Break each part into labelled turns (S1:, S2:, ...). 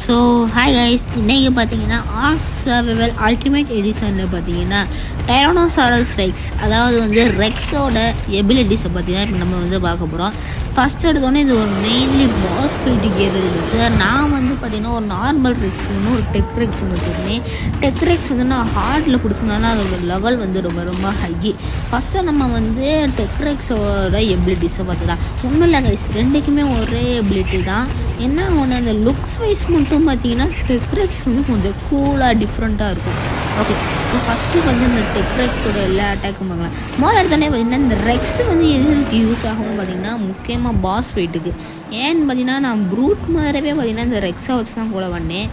S1: So hi guys, இன்றைக்கி பார்த்தீங்கன்னா arc survival ultimate எடிஷனில் பார்த்தீங்கன்னா டைரானோசாரஸ் ரெக்ஸ், அதாவது வந்து ரெக்ஸோட எபிலிட்டிஸை பார்த்தீங்கன்னா இப்போ நம்ம வந்து பார்க்க போகிறோம். ஃபஸ்ட் எடுத்தோடனே இது ஒரு மெயின்லி பாஸ் ஃபைட்டுக்கு எதிர்க்கு சார். நான் வந்து பார்த்தீங்கன்னா ஒரு நார்மல் ரெக்ஸ் ஒன்று, ஒரு டெக் ரெக்ஸ் ஒன்று வச்சுருந்தேன். டெக் ரெக்ஸ் வந்து நான் ஹார்டில் பிடிச்சோன்னா அதோட லெவல் வந்து ரொம்ப ரொம்ப ஹை. ஃபஸ்ட்டு நம்ம வந்து டெக் ரெக்ஸோட எபிலிட்டிஸை பார்த்துக்கலாம். ஒன்றும் இல்லை கைஸ், ரெண்டுக்குமே ஒரே எபிலிட்டி தான். என்ன ஒன்று, அந்த லுக்ஸ் வைஸ் மட்டும் பார்த்தீங்கன்னா டெக்ரெக்ஸ் வந்து கொஞ்சம் கூலாக டிஃப்ரெண்ட்டாக இருக்கும். ஓகே, இப்போ ஃபஸ்ட்டு வந்து இந்த டெக்ரெக்ஸோட எல்லா அட்டாக்கும் பார்க்கலாம். முதல் இடத்துலேயே பார்த்தீங்கன்னா இந்த ரெக்ஸ் வந்து எதுக்கு யூஸ் ஆகும் பார்த்தீங்கன்னா முக்கியமாக பாஸ் ஃபைட்டுக்கு. ஏன்னு பார்த்தீங்கன்னா நான் ப்ரூட் மாதிரியே பார்த்தீங்கன்னா இந்த ரெக்ஸை வச்சு தான் கூட வந்தேன்.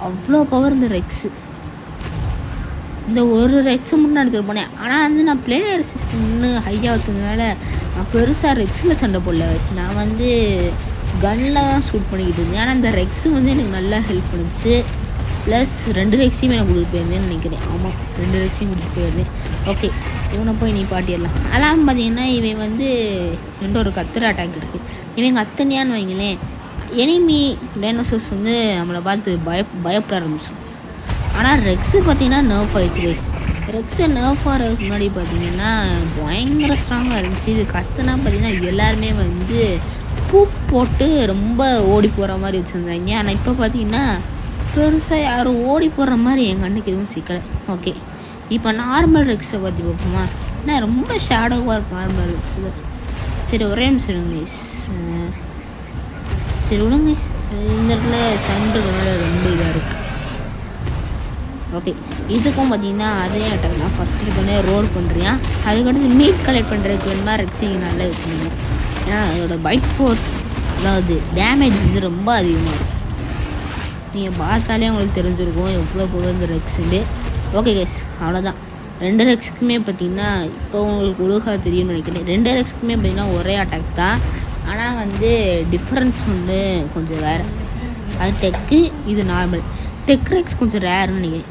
S1: அவ்வளோ பவர் இந்த ரெக்ஸு. இந்த ஒரு ரெக்ஸை மட்டும் எடுத்துகிட்டு போனேன். ஆனால் வந்து நான் பிளேயர் சிஸ்டம் இன்னும் ஹையாக வச்சதுனால நான் பெருசாக ரெக்ஸில் சண்டை போடல. நான் வந்து கன்னில் தான் ஷூட் பண்ணிக்கிட்டு இருந்தேன். ஆனால் இந்த ரெக்ஸும் வந்து எனக்கு நல்லா ஹெல்ப் பண்ணிச்சு. ப்ளஸ் 2 ரெக்ஸையும் நான் கொடுத்து போயிருந்தேன்னு நினைக்கிறேன். ஆமாம், 2 ரெக்ஸையும் கொடுத்து போயிருந்தேன். ஓகே, இவனை போய் நீ பாட்டிடலாம். அதெல்லாம் பார்த்தீங்கன்னா இவன் வந்து ஒரு கத்துற அட்டாக் இருக்குது. இவன் கத்துனியான்னு வைங்களேன், எனிமி டைனோசர்ஸ் வந்து நம்மளை பார்த்து பயப்பட ஆரம்பிச்சிடும். ஆனால் ரெக்ஸு பார்த்தீங்கன்னா நர்ஃப் ஆகிடுச்சு கைஸ். ரெக்ஸை நர்ஃப் ஆகிறதுக்கு முன்னாடி பார்த்தீங்கன்னா பயங்கர ஸ்ட்ராங்காக இருந்துச்சு. இது கத்துனா பார்த்தீங்கன்னா எல்லாருமே வந்து பூ போட்டு ரொம்ப ஓடி போகிற மாதிரி வச்சுருந்தாங்க. ஆனால் இப்போ பார்த்தீங்கன்னா பெருசாக யாரும் ஓடி போடுற மாதிரி என் கண்ணுக்கு எதுவும் சிக்கலை. ஓகே, இப்போ நார்மல் ரெக்ஸை பற்றி பார்ப்போமா? ஏன்னா ரொம்ப ஷேடோவாக இருக்கும் நார்மல் ரெக்ஸில். சரி, ஒரே நிமிஷம் இருங்க கைஸ். சரி விடுங்க, இந்த இடத்துல சண்டுனால ரொம்ப இதாக இருக்குது. ஓகே, இதுக்கும் பார்த்தீங்கன்னா அதே அட்டாக் தான். ஃபஸ்ட்டு எடுத்தோடனே ரோர் பண்ணுறியா, அதுக்கடுத்து மீட் கலெக்ட் பண்ணுறதுக்கு வேணுமா ரெக்ஸிங் நல்லா யூஸ் பண்ணுங்க. ஏன்னா அதோட பைட் ஃபோர்ஸ், அதாவது டேமேஜ் வந்து ரொம்ப அதிகமாக இருக்கும். நீங்கள் பார்த்தாலே உங்களுக்கு தெரிஞ்சிருக்கும் எவ்வளோ போகுது இந்த ரெக்ஸுண்டு. ஓகே கைஸ், அவ்வளோதான். 2 ரெக்ஸுக்குமே பார்த்தீங்கன்னா இப்போ உங்களுக்கு ஒழுங்காக தெரியும்னு நினைக்கிறேன். 2 ரெக்ஸுக்குமே பார்த்தீங்கன்னா ஒரே அட்டாக் தான். ஆனால் வந்து டிஃப்ரென்ஸ் வந்து கொஞ்சம் வேறு. அது டெக்கு, இது நார்மல். டெக் ரெக்ஸ் கொஞ்சம் ரேர்னு நினைக்கிறேன்.